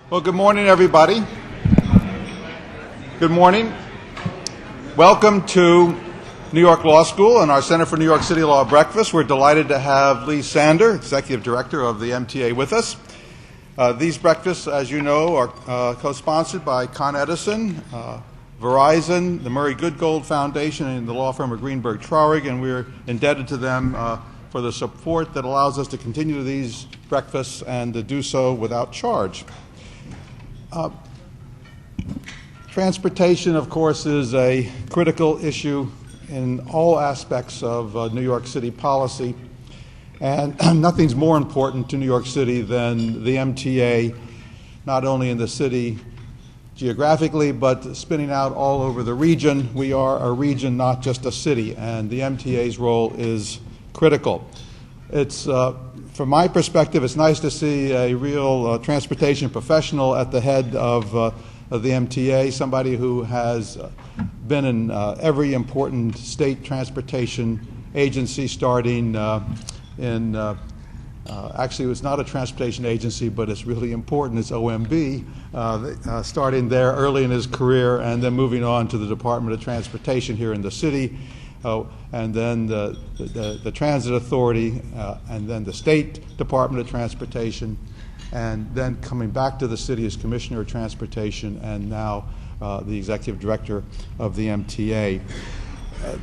Well, good morning, everybody. Good morning. Welcome to New York Law School and our Center for New York City Law breakfast. We're delighted to have Lee Sander, Executive Director of the MTA, with us. These breakfasts, as you know, are co-sponsored by Con Edison, Verizon, the Murray Goodgold Foundation, and the law firm of Greenberg Traurig, and we're indebted to them for the support that allows us to continue these breakfasts and to do so without charge. Transportation, of course, is a critical issue in all aspects of New York City policy, and nothing's more important to New York City than the MTA, not only in the city geographically, but spinning out all over the region. We are a region, not just a city, and the MTA's role is critical. It's from my perspective, it's nice to see a real transportation professional at the head of the MTA, somebody who has been in every important state transportation agency, starting actually it's not a transportation agency, but it's really important, it's OMB, starting there early in his career and then moving on to the Department of Transportation here in the city. And then the Transit Authority, and then the State Department of Transportation, and then coming back to the city as Commissioner of Transportation, and now the Executive Director of the MTA.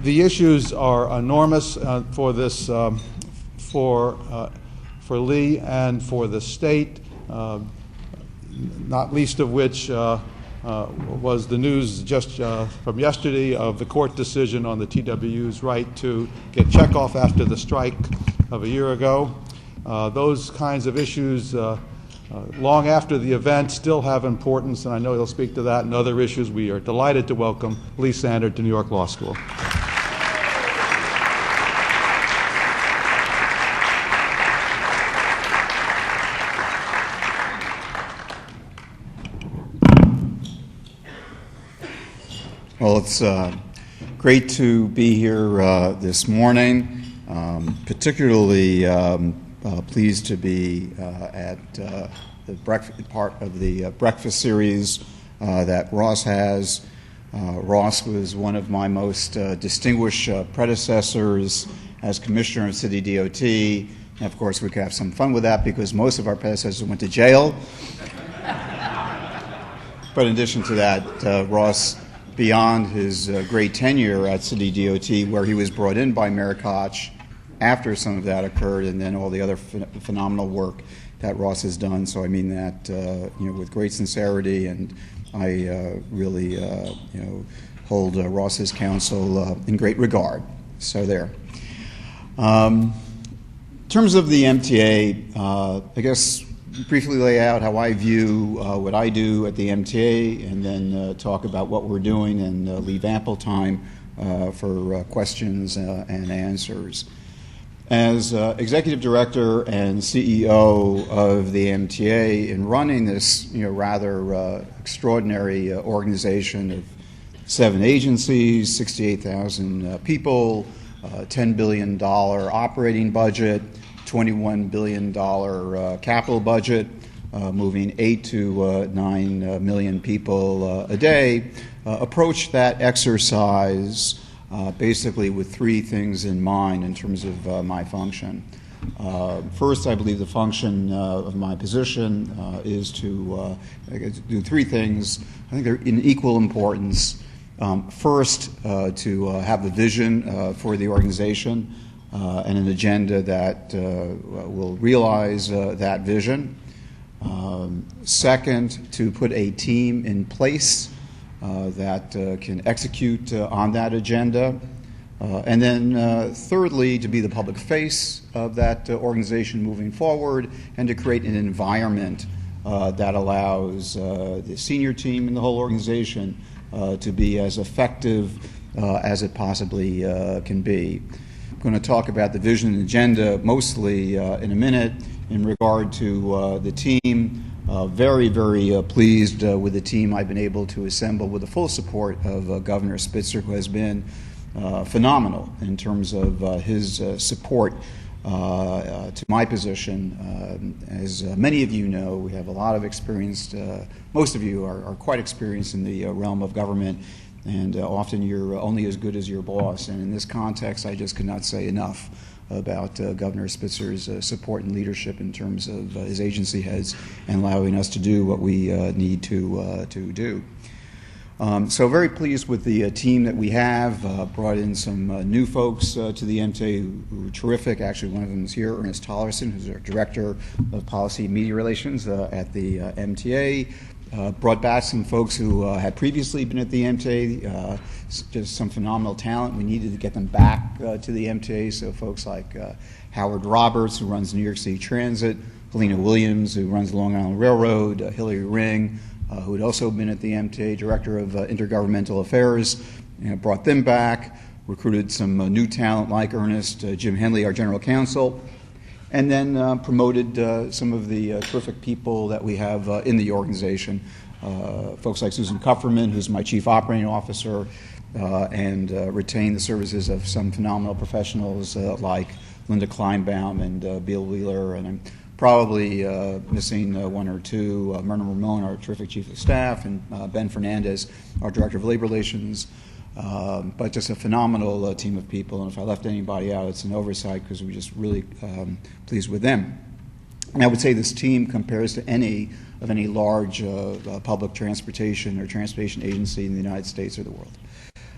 The issues are enormous for this, for Lee and for the state, not least of which was the news just from yesterday of the court decision on the TWU's right to get checkoff after the strike of a year ago. Those kinds of issues, long after the event, still have importance, and I know he'll speak to that and other issues. We are delighted to welcome Lee Sander to New York Law School. Well, it's great to be here this morning. Particularly pleased to be at the part of the breakfast series that Ross has. Ross was one of my most distinguished predecessors as Commissioner of City DOT. And of course, we could have some fun with that because most of our predecessors went to jail. But in addition to that, Ross, beyond his great tenure at City DOT, where he was brought in by Mayor Koch after some of that occurred, and then all the other phenomenal work that Ross has done. So I mean that with great sincerity, and I really hold Ross's counsel in great regard. So there. In terms of the MTA, I guess briefly lay out how I view what I do at the MTA, and then talk about what we're doing, and leave ample time for questions and answers. As Executive Director and CEO of the MTA, in running this rather extraordinary organization of 7 agencies, 68,000 people, $10 billion operating budget, $21 billion capital budget, moving 8 to 9 million people a day, approach that exercise basically with 3 things in mind in terms of my function. First, I believe the function of my position is to do 3 things. I think they're in equal importance. First, to have a vision for the organization, and an agenda that will realize that vision. Second, to put a team in place that can execute on that agenda. And then thirdly, to be the public face of that organization moving forward, and to create an environment that allows the senior team and the whole organization to be as effective as it possibly can be. I'm going to talk about the vision and agenda mostly in a minute. In regard to the team, very, very pleased with the team I've been able to assemble with the full support of Governor Spitzer, who has been phenomenal in terms of his support to my position. As many of you know, we have a lot of experience. Most of you are quite experienced in the realm of government, and often you're only as good as your boss. And in this context, I just could not say enough about Governor Spitzer's support and leadership in terms of his agency heads and allowing us to do what we need to do. So very pleased with the team that we have. Brought in some new folks to the MTA who are terrific. Actually, one of them is here, Ernest Tollerson, who's our Director of Policy and Media Relations at the MTA. Brought back some folks who had previously been at the MTA, just some phenomenal talent. We needed to get them back to the MTA, so folks like Howard Roberts, who runs New York City Transit, Helena Williams, who runs the Long Island Railroad, Hillary Ring, who had also been at the MTA, Director of Intergovernmental Affairs, brought them back, recruited some new talent like Ernest, Jim Henley, our General Counsel, and then promoted some of the terrific people that we have in the organization, folks like Susan Kupferman, who's my Chief Operating Officer, and retained the services of some phenomenal professionals like Linda Kleinbaum and Bill Wheeler, and I'm probably missing one or two, Myrna Ramon, our terrific Chief of Staff, and Ben Fernandez, our Director of Labor Relations. But just a phenomenal team of people, and if I left anybody out, it's an oversight because we're just really pleased with them. And I would say this team compares to any large public transportation or transportation agency in the United States or the world.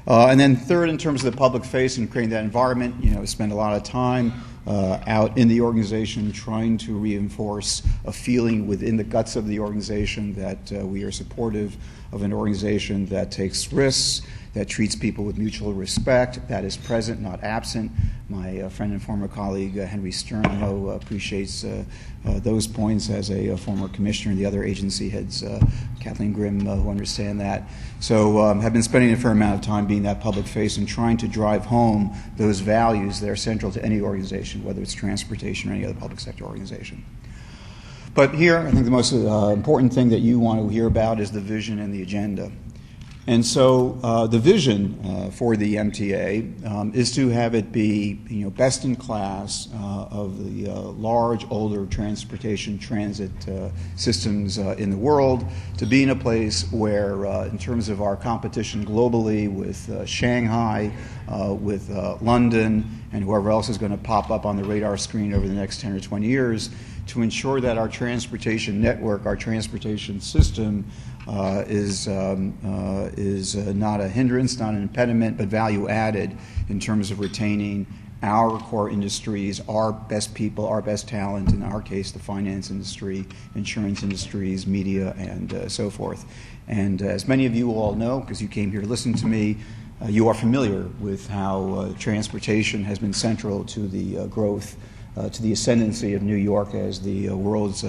And then third, in terms of the public face and creating that environment, spend a lot of time out in the organization trying to reinforce a feeling within the guts of the organization that we are supportive of an organization that takes risks, that treats people with mutual respect, that is present, not absent. My friend and former colleague Henry Stern, I know, appreciates those points as a former commissioner, and the other agency heads, Kathleen Grimm, who understand that. So have been spending a fair amount of time being that public face and trying to drive home those values that are central to any organization, whether it's transportation or any other public sector organization. But here, I think the most important thing that you want to hear about is the vision and the agenda. And so the vision for the MTA is to have it be, best in class of the large, older transportation transit systems in the world, to be in a place where, in terms of our competition globally with Shanghai, with London, and whoever else is going to pop up on the radar screen over the next 10 or 20 years, to ensure that our transportation network, our transportation system, is not a hindrance, not an impediment, but value added in terms of retaining our core industries, our best people, our best talent, in our case the finance industry, insurance industries, media, and so forth. And as many of you all know, because you came here to listen to me, you are familiar with how transportation has been central to the growth, to the ascendancy of New York as the world's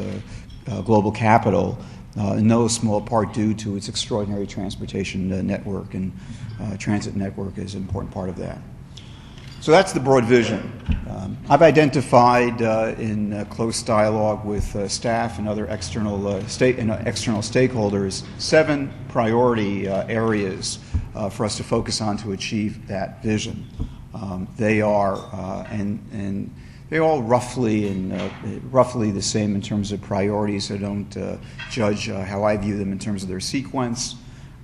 global capital, in no small part due to its extraordinary transportation network, and transit network is an important part of that. So that's the broad vision. I've identified in close dialogue with staff and other external stakeholders 7 priority areas for us to focus on to achieve that vision. They are, and they're all roughly the same in terms of priorities, so don't judge how I view them in terms of their sequence,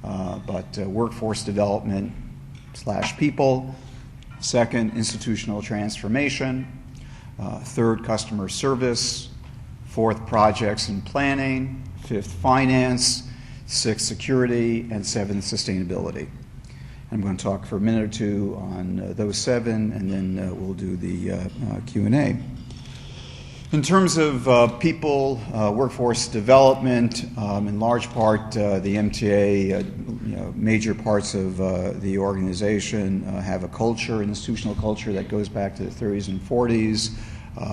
but workforce development / people. Second, institutional transformation. Third, customer service. Fourth, projects and planning. Fifth, finance. Sixth, security. And seventh, sustainability. I'm going to talk for a minute or two on those 7, and then we'll do the Q&A. In terms of people, workforce development, in large part the MTA, major parts of the organization have a culture, institutional culture that goes back to the 30s and 40s,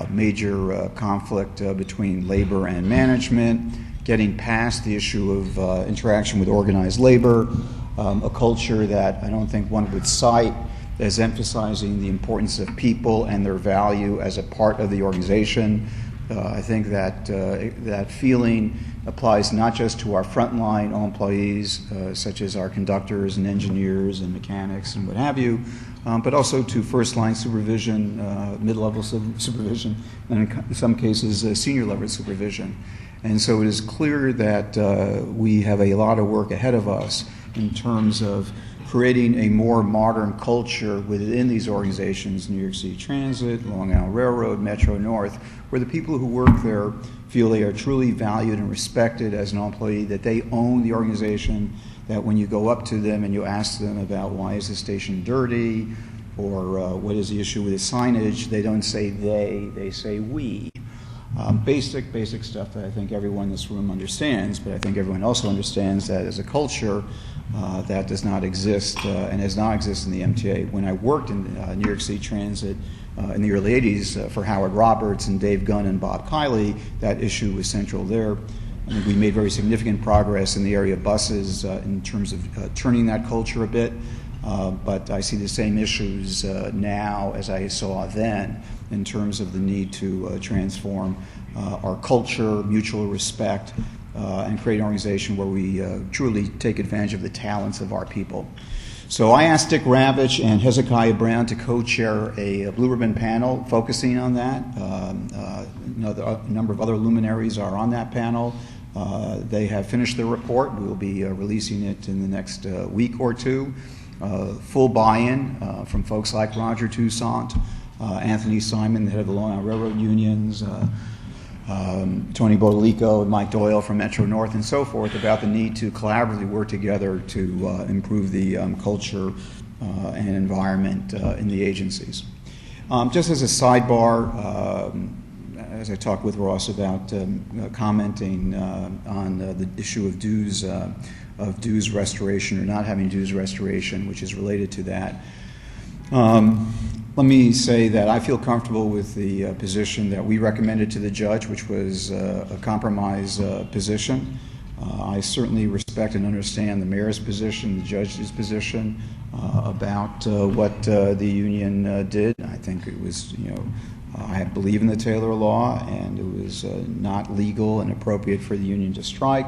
major conflict between labor and management, getting past the issue of interaction with organized labor, a culture that I don't think one would cite as emphasizing the importance of people and their value as a part of the organization. I think that that feeling applies not just to our frontline employees, such as our conductors and engineers and mechanics and what have you, but also to first-line supervision, mid-level supervision, and in some cases, senior-level supervision. And so it is clear that we have a lot of work ahead of us in terms of creating a more modern culture within these organizations, New York City Transit, Long Island Railroad, Metro North, where the people who work there feel they are truly valued and respected as an employee, that they own the organization, that when you go up to them and you ask them about why is the station dirty or what is the issue with the signage, they don't say they say we. Basic stuff that I think everyone in this room understands, but I think everyone also understands that as a culture that does not exist and has not existed in the MTA. When I worked in New York City Transit in the early 80s for Howard Roberts and Dave Gunn and Bob Kiley, that issue was central there. I think we made very significant progress in the area of buses in terms of turning that culture a bit, but I see the same issues now as I saw then in terms of the need to transform our culture, mutual respect, and create an organization where we truly take advantage of the talents of our people. So I asked Dick Ravitch and Hezekiah Brown to co-chair a Blue Ribbon panel focusing on that. A number of other luminaries are on that panel. They have finished their report. We will be releasing it in the next week or two. Full buy-in from folks like Roger Toussaint, Anthony Simon, the head of the Long Island Railroad unions, Tony Bodolico and Mike Doyle from Metro North and so forth about the need to collaboratively work together to improve the culture and environment in the agencies. Just as a sidebar, as I talked with Ross about commenting on the issue of dues restoration or not having dues restoration, which is related to that. Let me say that I feel comfortable with the position that we recommended to the judge, which was a compromise position. I certainly respect and understand the mayor's position, the judge's position about what the union did. I think it was, I believe in the Taylor Law, and it was not legal and appropriate for the union to strike.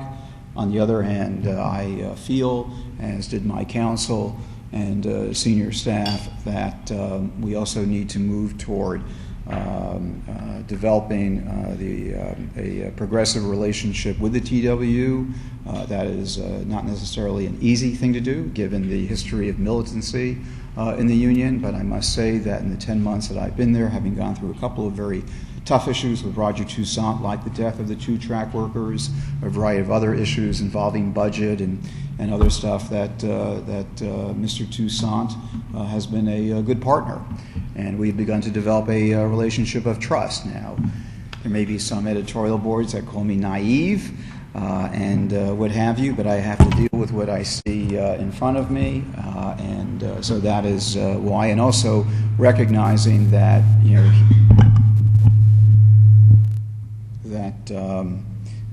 On the other hand, I feel, as did my counsel and senior staff, that we also need to move toward developing a progressive relationship with the TWU. That is not necessarily an easy thing to do, given the history of militancy in the union, but I must say that in the 10 months that I've been there, having gone through a couple of very tough issues with Roger Toussaint, like the death of the 2 track workers, a variety of other issues involving budget and other stuff, that Mr. Toussaint has been a good partner. And we've begun to develop a relationship of trust. Now, there may be some editorial boards that call me naive and what have you, but I have to deal with what I see in front of me. So that is why, and also recognizing that,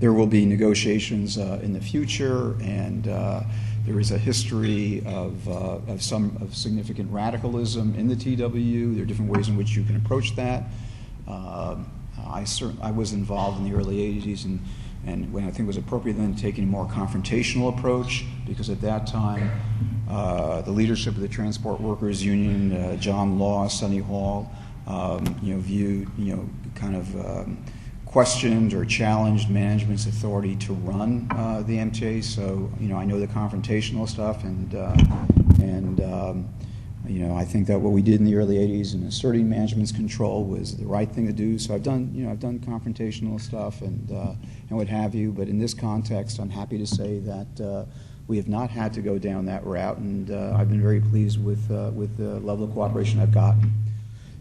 there will be negotiations in the future, and there is a history of significant radicalism in the TWU. There are different ways in which you can approach that. I was involved in the early 80s, and when I think it was appropriate then taking a more confrontational approach, because at that time the leadership of the Transport Workers Union, John Law, Sonny Hall, viewed questioned or challenged management's authority to run the MTA. So I know the confrontational stuff, and I think that what we did in the early 80s in asserting management's control was the right thing to do. So I've done confrontational stuff and what have you. But in this context, I'm happy to say that we have not had to go down that route, and I've been very pleased with the level of cooperation I've gotten.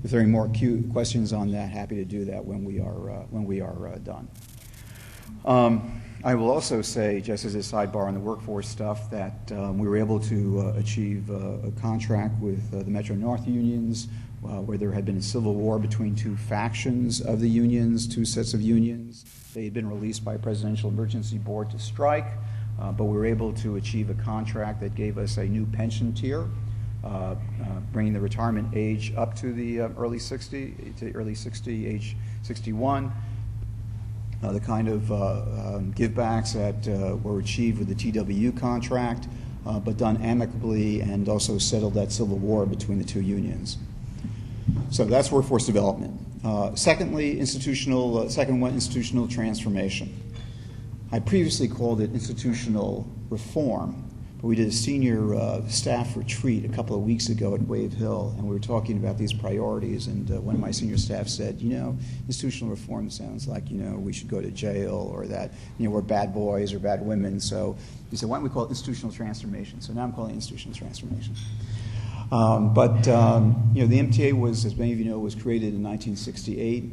If there are any more questions on that, happy to do that when we are done. I will also say, just as a sidebar on the workforce stuff, that we were able to achieve a contract with the Metro North unions, where there had been a civil war between 2 factions of the unions, 2 sets of unions. They had been released by a presidential emergency board to strike, but we were able to achieve a contract that gave us a new pension tier, bringing the retirement age up to the early 60, age 61. The kind of givebacks that were achieved with the TWU contract but done amicably and also settled that civil war between the two unions. So that's workforce development. Secondly, institutional transformation. I previously called it institutional reform, but we did a senior staff retreat a couple of weeks ago at Wave Hill, and we were talking about these priorities, and one of my senior staff said, institutional reform sounds like, we should go to jail, or that, we're bad boys or bad women. So he said, why don't we call it institutional transformation? So now I'm calling it institutional transformation. But the MTA was, as many of you know, was created in 1968.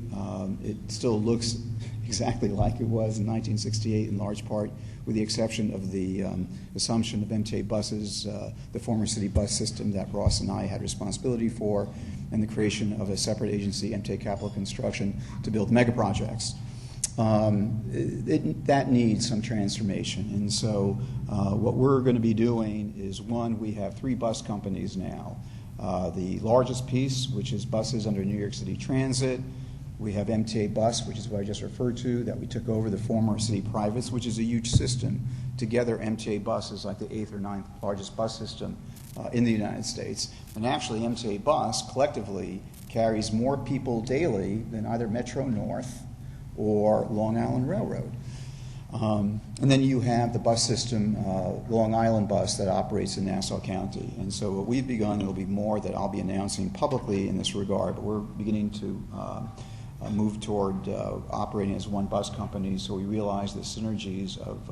It still looks exactly like it was in 1968 in large part, with the exception of the assumption of MTA buses, the former city bus system that Ross and I had responsibility for, and the creation of a separate agency, MTA Capital Construction, to build mega projects. That needs some transformation. And so what we're going to be doing is, one, we have 3 bus companies now. The largest piece, which is buses under New York City Transit. We have MTA Bus, which is what I just referred to, that we took over the former city privates, which is a huge system. Together, MTA Bus is like the 8th or 9th largest bus system in the United States. And actually, MTA Bus collectively carries more people daily than either Metro North or Long Island Railroad. And then you have the bus system, Long Island Bus, that operates in Nassau County. And so what we've begun, there will be more that I'll be announcing publicly in this regard, but we're beginning to move toward operating as one bus company, so we realize the synergies of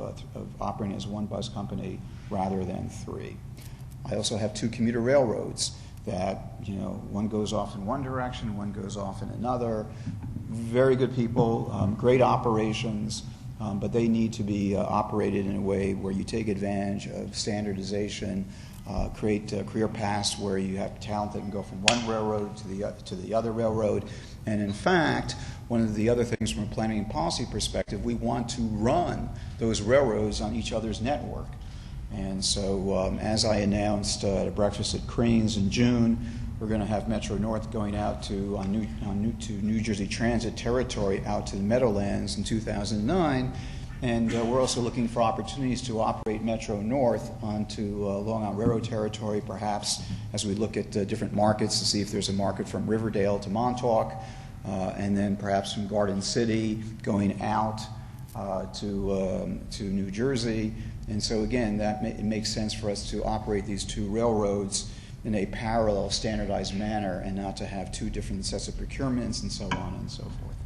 operating as one bus company rather than 3. I also have 2 commuter railroads that, one goes off in one direction, one goes off in another. Very good people, great operations, but they need to be operated in a way where you take advantage of standardization, create career paths where you have talent that can go from one railroad to the other railroad. And in fact, one of the other things from a planning and policy perspective, we want to run those railroads on each other's network. And so as I announced at a breakfast at Cranes in June, we're going to have Metro North going out to New Jersey Transit territory out to the Meadowlands in 2009. And we're also looking for opportunities to operate Metro North onto Long Island Railroad territory, perhaps as we look at different markets to see if there's a market from Riverdale to Montauk, and then perhaps from Garden City going out to New Jersey. And so again, it makes sense for us to operate these 2 railroads in a parallel, standardized manner, and not to have 2 different sets of procurements and so on and so forth.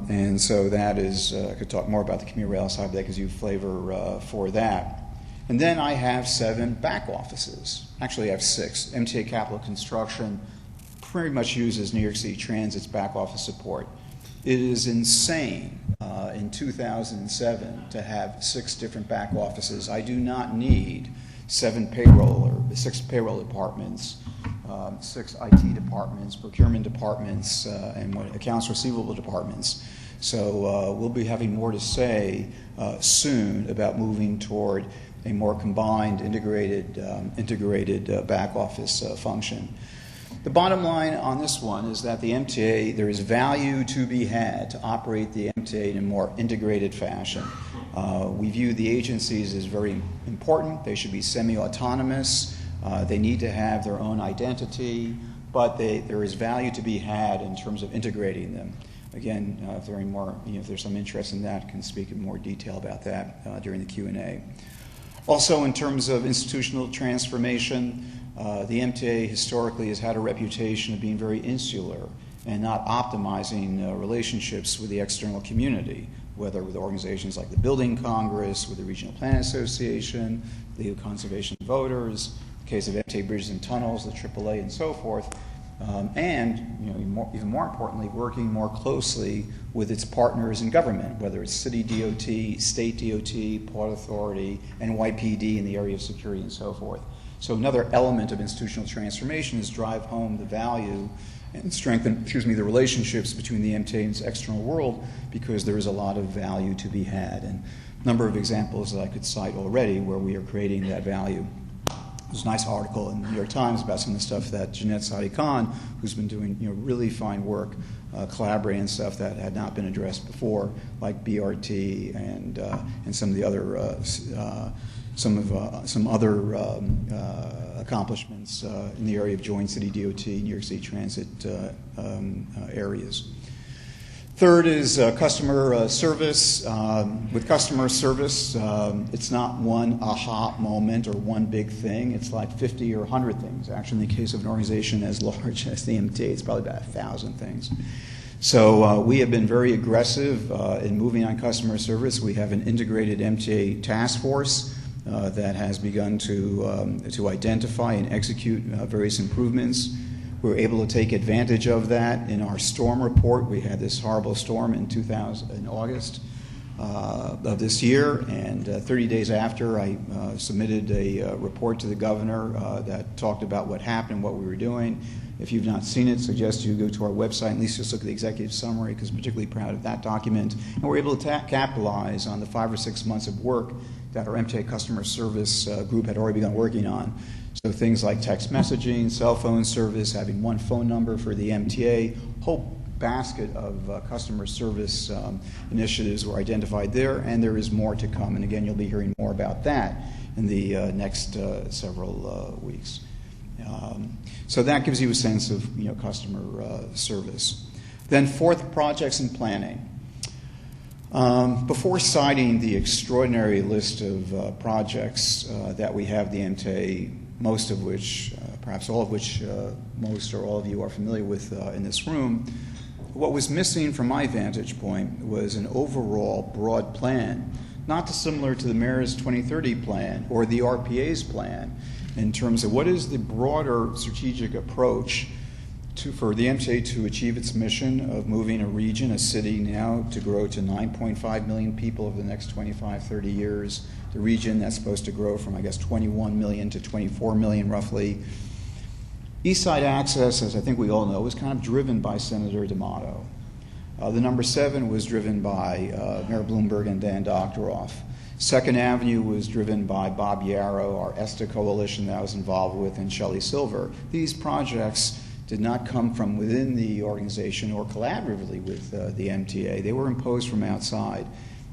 And so that is, I could talk more about the commuter rail side, but that gives you flavor for that. And then I have 7 back offices. Actually, I have 6. MTA Capital Construction pretty much uses New York City Transit's back office support. It is insane in 2007 to have 6 different back offices. I do not need 6 payroll departments, 6 IT departments, procurement departments, and accounts receivable departments. So we'll be having more to say soon about moving toward a more combined, integrated back office function. The bottom line on this one is that the MTA, there is value to be had to operate the MTA in a more integrated fashion. We view the agencies as very important. They should be semi-autonomous. They need to have their own identity, but there is value to be had in terms of integrating them. Again, if there's some interest in that, I can speak in more detail about that during the Q&A. Also, in terms of institutional transformation, the MTA historically has had a reputation of being very insular and not optimizing relationships with the external community, whether with organizations like the Building Congress, with the Regional Planning Association, the League of Conservation Voters, the case of MTA Bridges and Tunnels, the AAA, and so forth. And even more importantly, working more closely with its partners in government, whether it's city DOT, state DOT, Port Authority, NYPD in the area of security, and so forth. So another element of institutional transformation is drive home the value and strengthen, the relationships between the MTA and its external world, because there is a lot of value to be had. And a number of examples that I could cite already where we are creating that value. There's a nice article in the New York Times about some of the stuff that Jeanette Sadi-Khan, who's been doing really fine work, collaborating and stuff that had not been addressed before, like BRT and some of the other some other accomplishments in the area of joint city DOT, New York City Transit areas. Third is customer service. With customer service, it's not one aha moment or one big thing. It's like 50 or 100 things. Actually, in the case of an organization as large as the MTA, it's probably about 1,000 things. So we have been very aggressive in moving on customer service. We have an integrated MTA task force that has begun to identify and execute various improvements. We were able to take advantage of that in our storm report. We had this horrible storm in August of this year, and 30 days after, I submitted a report to the governor that talked about what happened, what we were doing. If you've not seen it, I suggest you go to our website and at least just look at the executive summary, because I'm particularly proud of that document. And we're able to capitalize on the 5 or 6 months of work that our MTA customer service group had already begun working on. So things like text messaging, cell phone service, having one phone number for the MTA, whole basket of customer service initiatives were identified there, and there is more to come. And again, you'll be hearing more about that in the next several weeks. So that gives you a sense of customer service. Then fourth, projects and planning. Before citing the extraordinary list of projects that we have the MTA, most of which, perhaps all of which, most or all of you are familiar with in this room, what was missing from my vantage point was an overall broad plan, not dissimilar to the Mayor's 2030 plan or the RPA's plan, in terms of what is the broader strategic approach for the MTA to achieve its mission of moving a region, a city now, to grow to 9.5 million people over the next 25, 30 years. The region that's supposed to grow from, 21 million to 24 million roughly. East Side Access, as I think we all know, was kind of driven by Senator D'Amato. The number 7 was driven by Mayor Bloomberg and Dan Doctoroff. Second Avenue was driven by Bob Yarrow, our ESTA coalition that I was involved with, and Shelley Silver. These projects did not come from within the organization or collaboratively with the MTA. They were imposed from outside.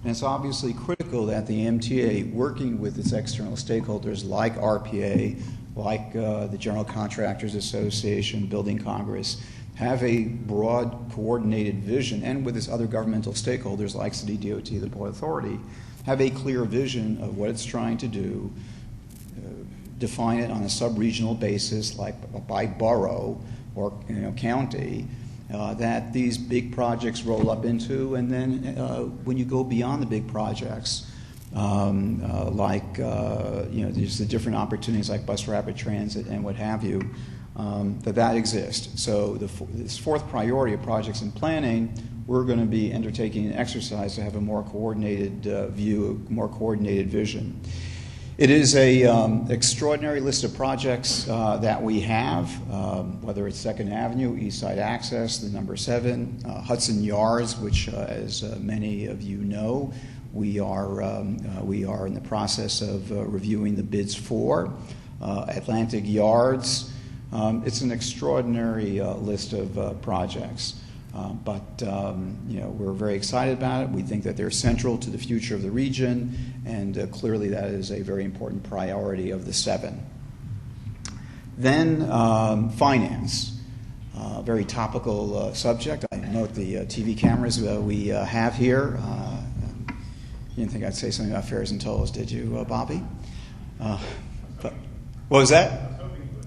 And it's obviously critical that the MTA, working with its external stakeholders like RPA, like the General Contractors Association, Building Congress, have a broad, coordinated vision, and with its other governmental stakeholders like City DOT, the Port Authority, have a clear vision of what it's trying to do, define it on a sub-regional basis, like by borough or county, that these big projects roll up into, and then when you go beyond the big projects, there's the different opportunities like bus rapid transit and what have you, that exist. So this fourth priority of projects and planning, we're going to be undertaking an exercise to have a more coordinated view, a more coordinated vision. It is an extraordinary list of projects that we have, whether it's Second Avenue, East Side Access, the number 7, Hudson Yards, which, as many of you know, we are in the process of reviewing the bids for. Atlantic Yards. It's an extraordinary list of projects. But we're very excited about it. We think that they're central to the future of the region, and clearly that is a very important priority of the 7. Then finance, very topical subject. I note the TV cameras we have here. You didn't think I'd say something about fares and tolls, did you, Bobby? What was that?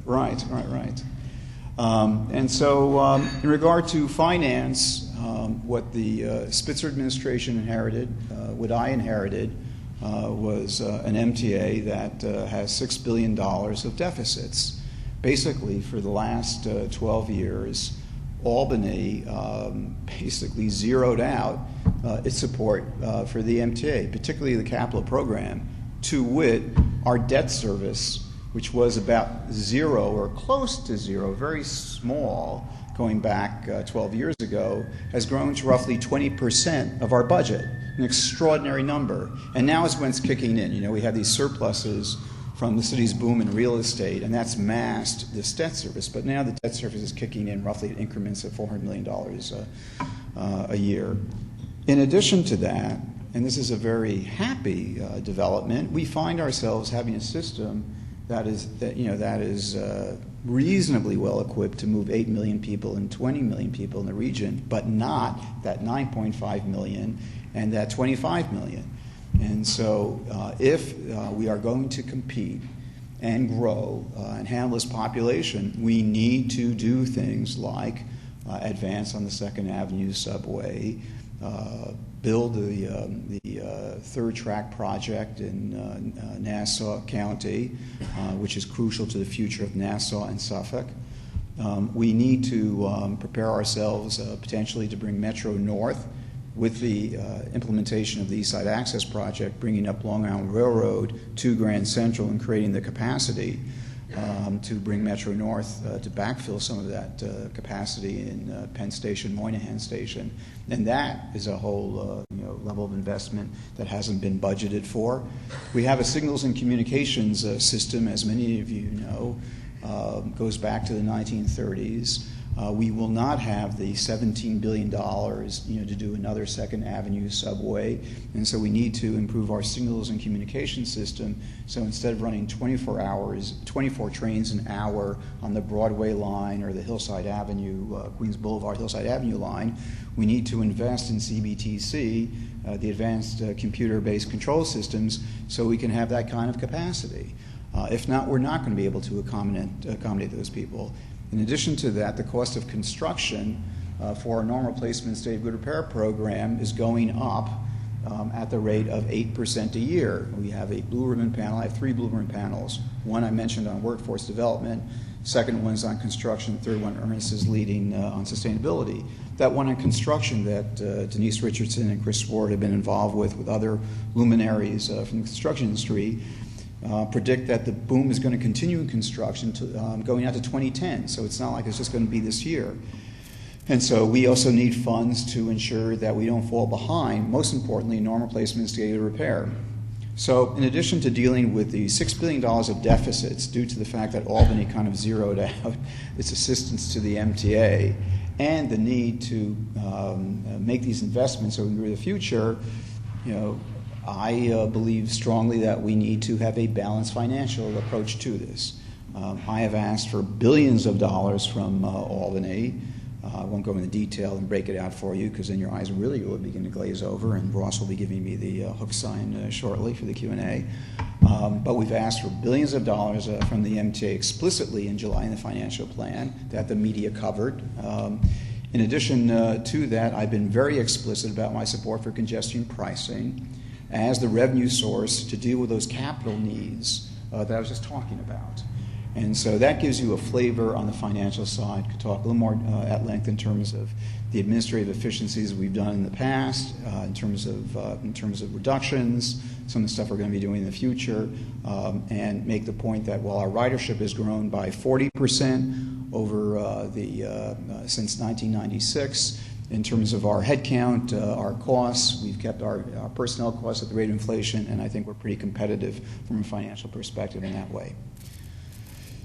Right. And so in regard to finance, what the Spitzer administration inherited, what I inherited, was an MTA that has $6 billion of deficits. Basically, for the last 12 years, Albany basically zeroed out its support for the MTA, particularly the capital program, to wit, our debt service, which was about 0 or close to 0, very small, going back 12 years ago, has grown to roughly 20% of our budget, an extraordinary number. And now is when it's kicking in. We have these surpluses from the city's boom in real estate, and that's masked this debt service. But now the debt service is kicking in roughly in increments of $400 million a year. In addition to that, and this is a very happy development, we find ourselves having a system that is reasonably well equipped to move 8 million people and 20 million people in the region, but not that 9.5 million and that 25 million. And so if we are going to compete and grow and handle this population, we need to do things like advance on the Second Avenue subway, build the third track project in Nassau County, which is crucial to the future of Nassau and Suffolk. We need to prepare ourselves potentially to bring Metro North with the implementation of the East Side Access Project, bringing up Long Island Railroad to Grand Central and creating the capacity to bring Metro North to backfill some of that capacity in Penn Station, Moynihan Station. And that is a whole level of investment that hasn't been budgeted for. We have a signals and communications system, as many of you know, goes back to the 1930s. We will not have the $17 billion to do another Second Avenue subway, and so we need to improve our signals and communication system. So instead of running 24 trains an hour on the Broadway line or the Hillside Avenue, Queens Boulevard, Hillside Avenue line, we need to invest in CBTC, the advanced computer-based control systems, so we can have that kind of capacity. If not, we're not going to be able to accommodate those people. In addition to that, the cost of construction for our normal replacement state of good repair program is going up at the rate of 8% a year. We have a blue ribbon panel. I have 3 blue ribbon panels. One I mentioned on workforce development. Second one is on construction. Third one, Ernest is leading on sustainability. That one on construction that Denise Richardson and Chris Ward have been involved with other luminaries from the construction industry, predict that the boom is going to continue in construction going out to 2010. So it's not like it's just going to be this year. And so we also need funds to ensure that we don't fall behind, most importantly, normal replacement and state of repair. So in addition to dealing with the $6 billion of deficits due to the fact that Albany kind of zeroed out its assistance to the MTA and the need to make these investments so we can grow the future, I believe strongly that we need to have a balanced financial approach to this. I have asked for billions of dollars from Albany. I won't go into detail and break it out for you because then your eyes really will begin to glaze over, and Ross will be giving me the hook sign shortly for the Q&A. But we've asked for billions of dollars from the MTA explicitly in July in the financial plan that the media covered. In addition to that, I've been very explicit about my support for congestion pricing as the revenue source to deal with those capital needs that I was just talking about. And so that gives you a flavor on the financial side. Could talk a little more at length in terms of the administrative efficiencies we've done in the past, in terms of reductions, some of the stuff we're going to be doing in the future, and make the point that while our ridership has grown by 40% over since 1996, in terms of our headcount, our costs, we've kept our personnel costs at the rate of inflation, and I think we're pretty competitive from a financial perspective in that way.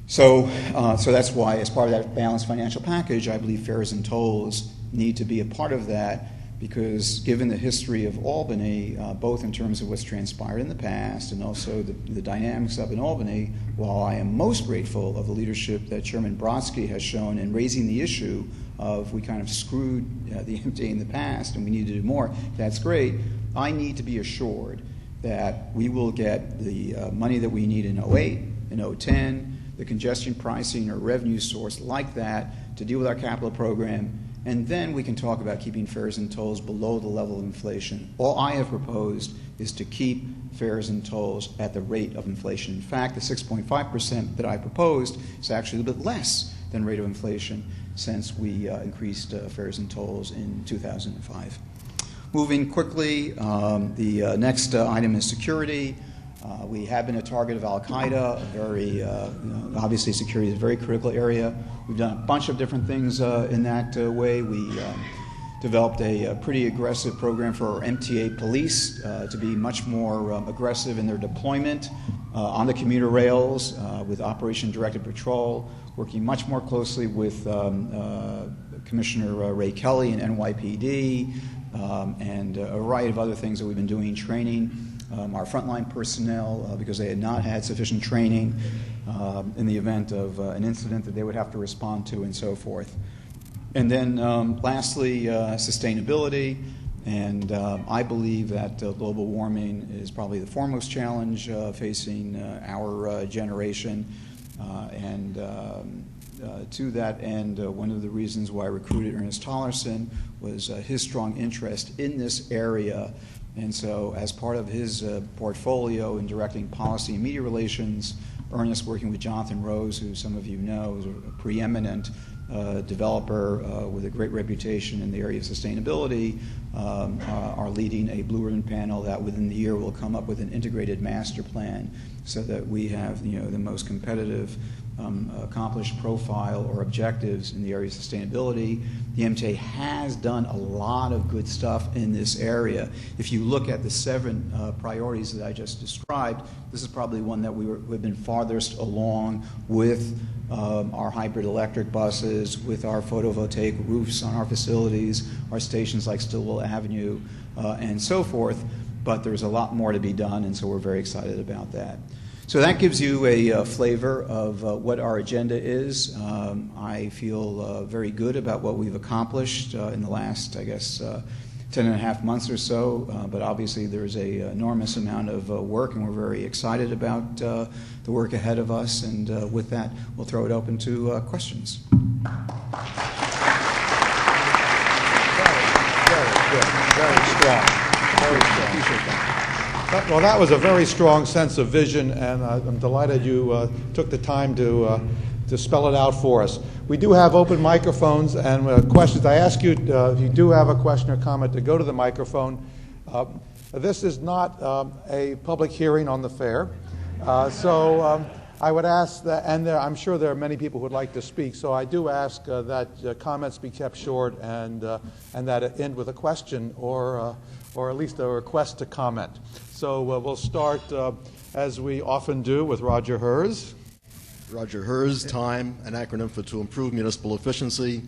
So that's why, as part of that balanced financial package, I believe fares and tolls need to be a part of that, because given the history of Albany, both in terms of what's transpired in the past and also the dynamics up in Albany, while I am most grateful of the leadership that Chairman Brodsky has shown in raising the issue of we kind of screwed the MTA in the past and we need to do more, that's great. I need to be assured that we will get the money that we need in 08, in 010, the congestion pricing or revenue source like that to deal with our capital program, and then we can talk about keeping fares and tolls below the level of inflation. All I have proposed is to keep fares and tolls at the rate of inflation. In fact, the 6.5% that I proposed is actually a little bit less than rate of inflation since we increased fares and tolls in 2005. Moving quickly, the next item is security. We have been a target of Al-Qaeda. Obviously, security is a very critical area. We've done a bunch of different things in that way. We developed a pretty aggressive program for our MTA police to be much more aggressive in their deployment on the commuter rails with Operation Directed Patrol, working much more closely with Commissioner Ray Kelly and NYPD, and a variety of other things that we've been doing in training our frontline personnel because they had not had sufficient training in the event of an incident that they would have to respond to and so forth. And then lastly, sustainability. And I believe that global warming is probably the foremost challenge facing our generation. To that end, one of the reasons why I recruited Ernest Tollerson was his strong interest in this area. And so as part of his portfolio in directing policy and media relations, Ernest, working with Jonathan Rose, who some of you know is a preeminent developer with a great reputation in the area of sustainability, are leading a blue ribbon panel that within the year will come up with an integrated master plan so that we have the most competitive accomplished profile or objectives in the area of sustainability. The MTA has done a lot of good stuff in this area. If you look at the 7 priorities that I just described, this is probably one that we've been farthest along with our hybrid electric buses, with our photovoltaic roofs on our facilities, our stations like Stillwell Avenue, and so forth. But there's a lot more to be done, and so we're very excited about that. So that gives you a flavor of what our agenda is. I feel very good about what we've accomplished in the last, I guess, 10 and a half months or so, but obviously there's an enormous amount of work, and we're very excited about the work ahead of us. And with that, we'll throw it open to questions. Very strong. Appreciate that. Well, that was a very strong sense of vision, and I'm delighted you took the time to spell it out for us. We do have open microphones and questions. I ask you, if you do have a question or comment, to go to the microphone. This is not a public hearing on the fair, so I would ask that, and I'm sure there are many people who would like to speak, so I do ask that comments be kept short and that it end with a question or at least a request to comment. So we'll start, as we often do, with Roger Hers. Roger Hers, TIME, an acronym for To Improve Municipal Efficiency.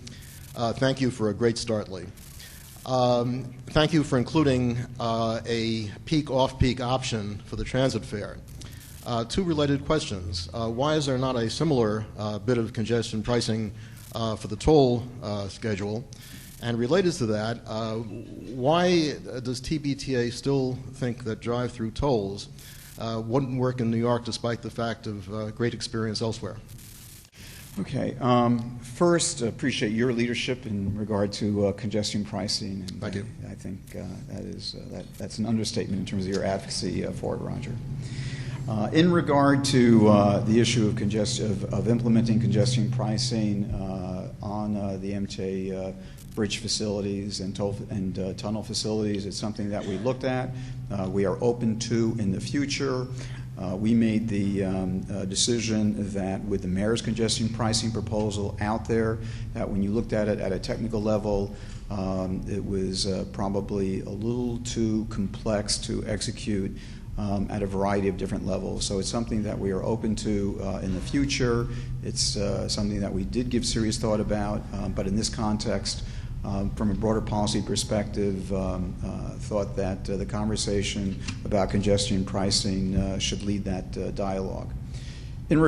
Thank you for a great start, Lee. Thank you for including a peak off-peak option for the transit fare. 2 related questions. Why is there not a similar bit of congestion pricing for the toll schedule? And related to that, why does TBTA still think that drive-through tolls wouldn't work in New York despite the fact of great experience elsewhere? Okay. First, appreciate your leadership in regard to congestion pricing. And Thank you. I think that's an understatement in terms of your advocacy for it, Roger. In regard to the issue of implementing congestion pricing on the MTA bridge facilities and tunnel facilities, it's something that we looked at. We are open to in the future. We made the decision that with the mayor's congestion pricing proposal out there, that when you looked at it at a technical level, it was probably a little too complex to execute at a variety of different levels. So it's something that we are open to in the future. It's something that we did give serious thought about, but in this context, from a broader policy perspective, thought that the conversation about congestion pricing should lead that dialogue. And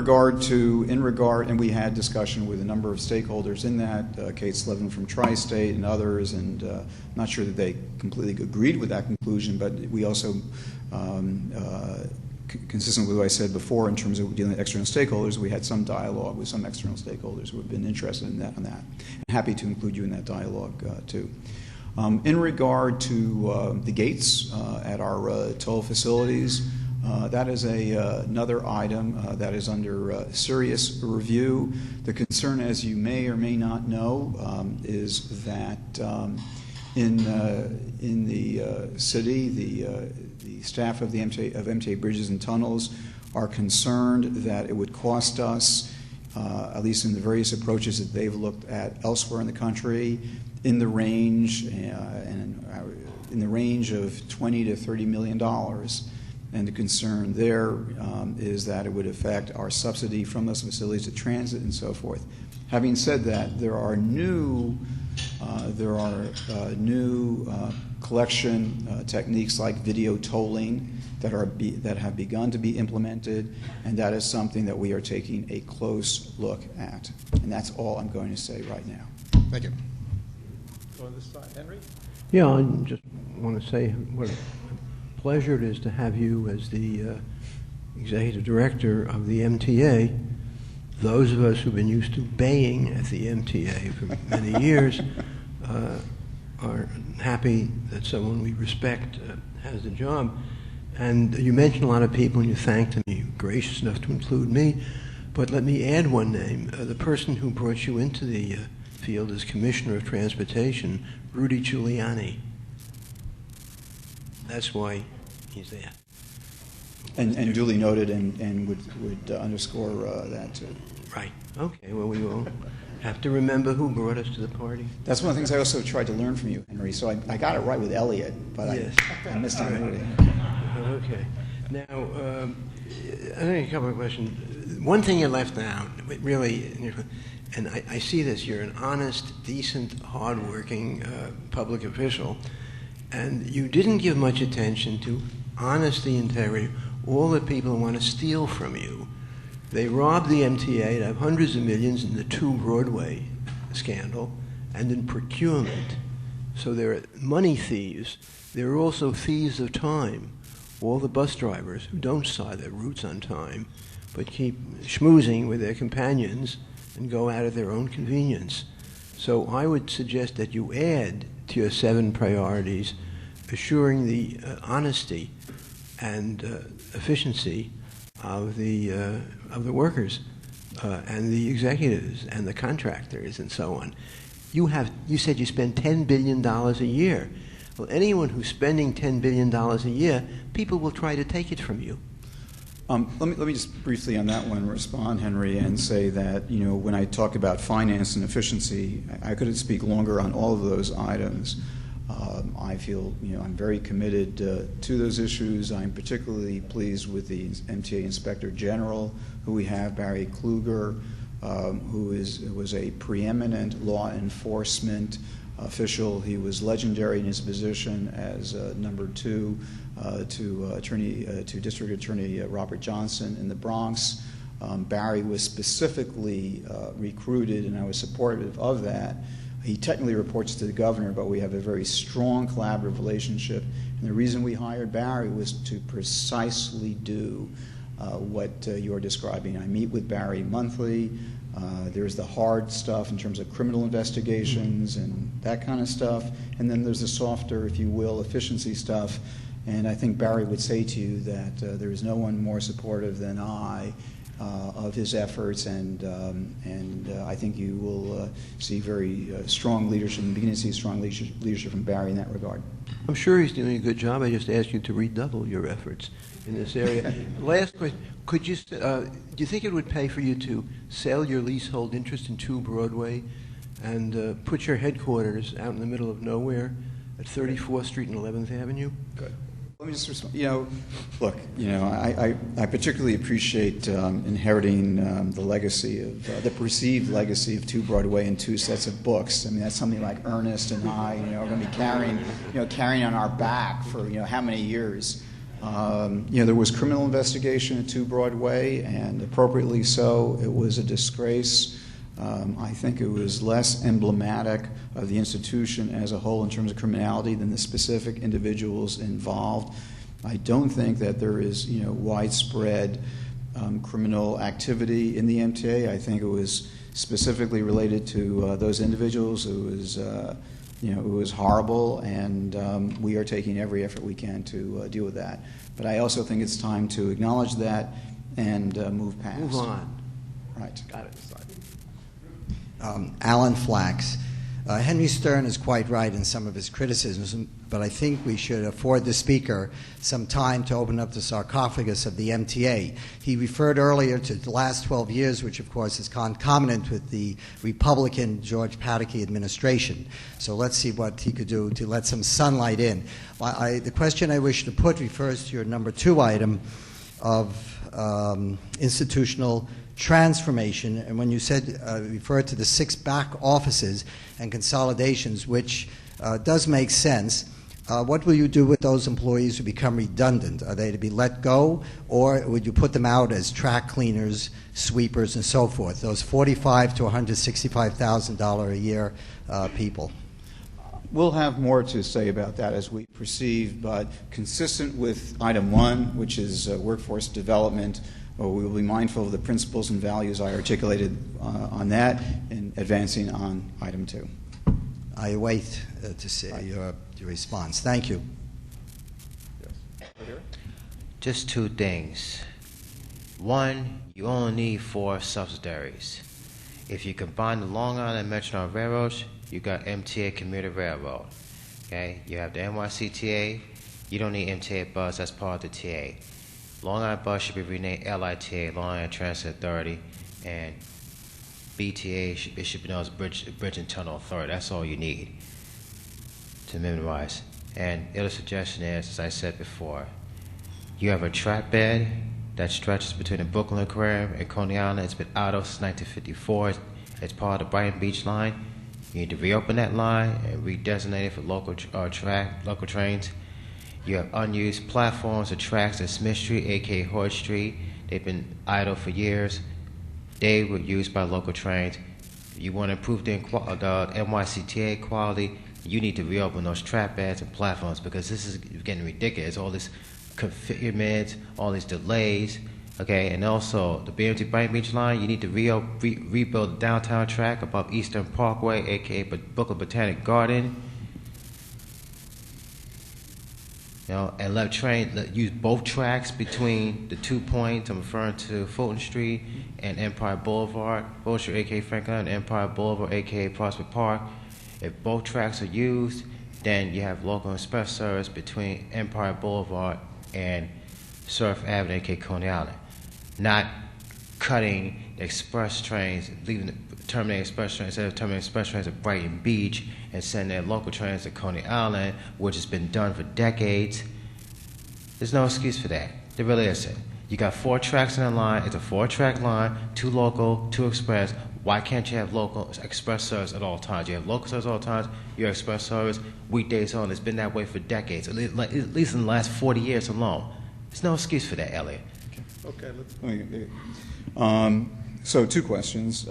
we had discussion with a number of stakeholders in that, Kate Slevin from Tri-State and others, and I'm not sure that they completely agreed with that conclusion, but we also, consistent with what I said before in terms of dealing with external stakeholders, we had some dialogue with some external stakeholders who have been interested in that. And happy to include you in that dialogue too. In regard to the gates at our toll facilities, that is another item that is under serious review. The concern, as you may or may not know, is that in the city, the staff of the MTA Bridges and Tunnels are concerned that it would cost us, at least in the various approaches that they've looked at elsewhere in the country, in the range of $20 to $30 million. And the concern there is that it would affect our subsidy from those facilities to transit and so forth. Having said that, there are new collection, techniques like video tolling that have begun to be implemented, and that is something that we are taking a close look at. And that's all I'm going to say right now. Thank you. Go on this side, Henry. Yeah, I just want to say what a pleasure it is to have you as the executive director of the MTA. Those of us who've been used to baying at the MTA for many years are happy that someone we respect has the job. And you mentioned a lot of people and you thanked them. You were gracious enough to include me. But let me add one name. The person who brought you into the field as Commissioner of Transportation, Rudy Giuliani. That's why he's there. And duly noted, and would underscore that too. Right. Okay. Well, we will have to remember who brought us to the party. That's one of the things I also tried to learn from you, Henry. So I got it right with Elliot, but yes. I missed it. Right. Okay. Now, I think a couple of questions. One thing you left out, really, and I see this, you're an honest, decent, hardworking public official, and you didn't give much attention to honesty, integrity, all the people who want to steal from you. They robbed the MTA to have hundreds of millions in the 2 Broadway scandal and in procurement. So they're money thieves. They're also thieves of time. All the bus drivers who don't start their routes on time but keep schmoozing with their companions and go out at their own convenience. So I would suggest that you add to your 7 priorities assuring the honesty and efficiency of the workers and the executives and the contractors and so on. You said you spend $10 billion a year. Well, anyone who's spending $10 billion a year, people will try to take it from you. Let me just briefly on that one respond, Henry, and say that when I talk about finance and efficiency, I could speak longer on all of those items. I feel I'm very committed to those issues. I'm particularly pleased with the MTA Inspector General, who we have, Barry Kluger, who was a preeminent law enforcement official. He was legendary in his position as number 2 to District Attorney Robert Johnson in the Bronx. Barry was specifically recruited, and I was supportive of that. He technically reports to the governor, but we have a very strong collaborative relationship. And the reason we hired Barry was to precisely do what you're describing. I meet with Barry monthly. There's the hard stuff in terms of criminal investigations and that kind of stuff. And then there's the softer, if you will, efficiency stuff. And I think Barry would say to you that there is no one more supportive than I of his efforts, and I think you will see very strong leadership, and begin to see strong leadership from Barry in that regard. I'm sure he's doing a good job. I just asked you to redouble your efforts in this area. Last question: do you think it would pay for you to sell your leasehold interest in 2 Broadway and put your headquarters out in the middle of nowhere at 34th Street and 11th Avenue? Good. Let me just respond. Look, I particularly appreciate inheriting the legacy of the perceived legacy of 2 Broadway and 2 sets of books. I mean, that's something like Ernest and I, are going to be carrying on our back for how many years. There was criminal investigation at 2 Broadway, and appropriately so. It was a disgrace. I think it was less emblematic of the institution as a whole in terms of criminality than the specific individuals involved. I don't think that there is, widespread criminal activity in the MTA. I think it was specifically related to those individuals. It was horrible, and we are taking every effort we can to deal with that. But I also think it's time to acknowledge that and move past. Move on. Right. Got it. Alan Flax. Henry Stern is quite right in some of his criticisms, but I think we should afford the speaker some time to open up the sarcophagus of the MTA. He referred earlier to the last 12 years, which of course is concomitant with the Republican George Pataki administration. So let's see what he could do to let some sunlight in. The question I wish to put refers to your number 2 item of institutional transformation, and when you said referred to the 6 back offices and consolidations, which does make sense. What will you do with those employees who become redundant? Are they to be let go, or would you put them out as track cleaners, sweepers, and so forth? Those $45,000 to $165,000 a year people. We'll have more to say about that as we proceed, but consistent with item 1, which is workforce development, we will be mindful of the principles and values I articulated on that and advancing on item 2. I await to see your response. Thank you. Just 2 things. 1, you only need 4 subsidiaries. If you combine the Long Island and Metro Railroads, you got MTA Commuter Railroad. Okay, you have the NYCTA. You don't need MTA bus. That's part of the TA. Long Island bus should be renamed LITA, Long Island Transit Authority, and BTA should be known as Bridge and Tunnel Authority. That's all you need to memorize. And the other suggestion is, as I said before, you have a track bed that stretches between the Brooklyn Aquarium and Coney Island. It's been idle since 1954. It's part of the Brighton Beach line. You need to reopen that line and redesignate it for local trains. You have unused platforms or tracks at Smith Street, aka Hoyt Street. They've been idle for years. They were used by local trains. You want to improve the NYCTA quality, you need to reopen those track beds and platforms, because this is getting ridiculous. All this configurements, all these delays. Okay, and also the BMT Brighton Beach line, you need to rebuild the downtown track above Eastern Parkway, aka Brooklyn Botanic Garden. You know, and use both tracks between the 2 points. I'm referring to Fulton Street and Empire Boulevard, Fulton Street, aka Franklin, and Empire Boulevard, aka Prospect Park. If both tracks are used, then you have local express service between Empire Boulevard and Surf Avenue, aka Coney Island. Not cutting the express trains, terminating express trains, instead of terminating express trains at Brighton Beach and sending their local trains to Coney Island, which has been done for decades. There's no excuse for that. There really isn't. You got 4 tracks in a line. It's a 4-track line, 2 local, 2 express. Why can't you have local express service at all times? You have local service at all times. You have express service weekdays on. It's been that way for decades, at least in the last 40 years alone. There's no excuse for that, Elliot. Okay, So 2 questions.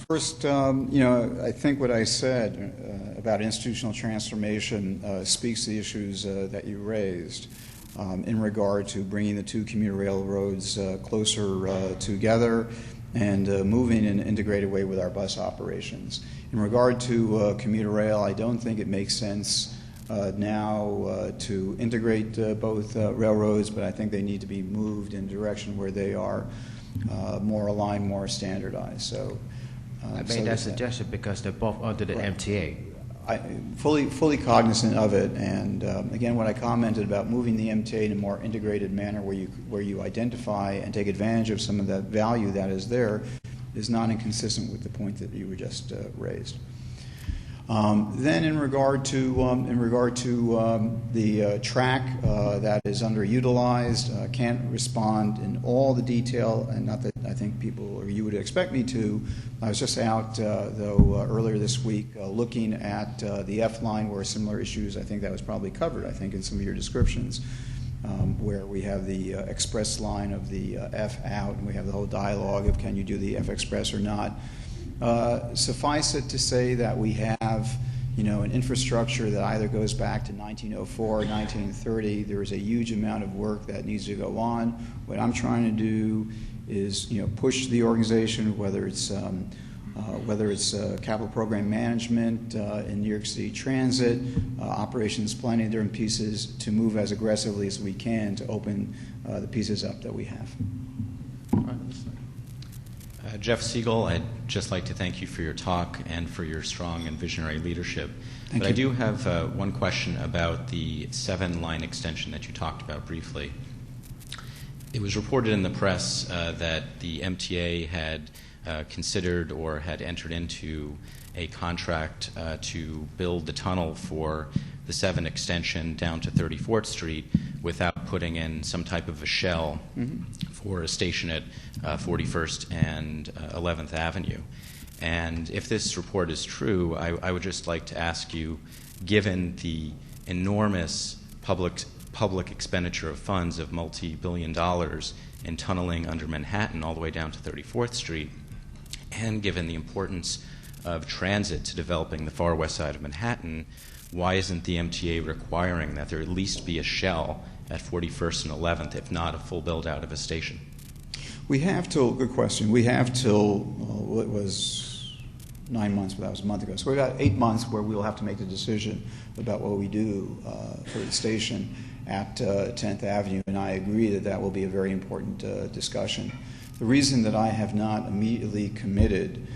First, I think what I said about institutional transformation speaks to the issues that you raised in regard to bringing the 2 commuter railroads closer together and moving in an integrated way with our bus operations. In regard to commuter rail, I don't think it makes sense now to integrate both railroads, but I think they need to be moved in a direction where they are more aligned, more standardized. So I made that suggestion because they're both under the MTA. I'm fully cognizant of it, and again, when I commented about moving the MTA in a more integrated manner, where you identify and take advantage of some of that value that is there, is not inconsistent with the point that you were just raised. Then, in regard to the track that is underutilized, can't respond in all the detail, and not that I think people or you would expect me to. I was just out though earlier this week looking at the F line, where similar issues, I think that was probably covered, I think, in some of your descriptions, where we have the express line of the F out, and we have the whole dialogue of can you do the F express or not. Suffice it to say that we have, an infrastructure that either goes back to 1904 or 1930. There is a huge amount of work that needs to go on. What I'm trying to do is, push the organization, whether it's capital program management in New York City Transit, operations planning, different pieces, to move as aggressively as we can to open the pieces up that we have. Jeff Siegel, I'd just like to thank you for your talk and for your strong and visionary leadership. Thank you. I do have one question about the 7-line extension that you talked about briefly. It was reported in the press that the MTA had considered or had entered into a contract to build the tunnel for the 7 extension down to 34th Street without putting in some type of a shell for a station at 41st and 11th Avenue. And if this report is true, I would just like to ask you, given the enormous public expenditure of funds of multi-billion dollars in tunneling under Manhattan all the way down to 34th Street, and given the importance of transit to developing the far west side of Manhattan, why isn't the MTA requiring that there at least be a shell at 41st and 11th, if not a full build-out of a station? We have till, good question, we have till, well, it was 9 months, but that was a month ago. So we've got 8 months where we'll have to make the decision about what we do for the station at 10th Avenue, and I agree that that will be a very important discussion. The reason that I have not immediately committed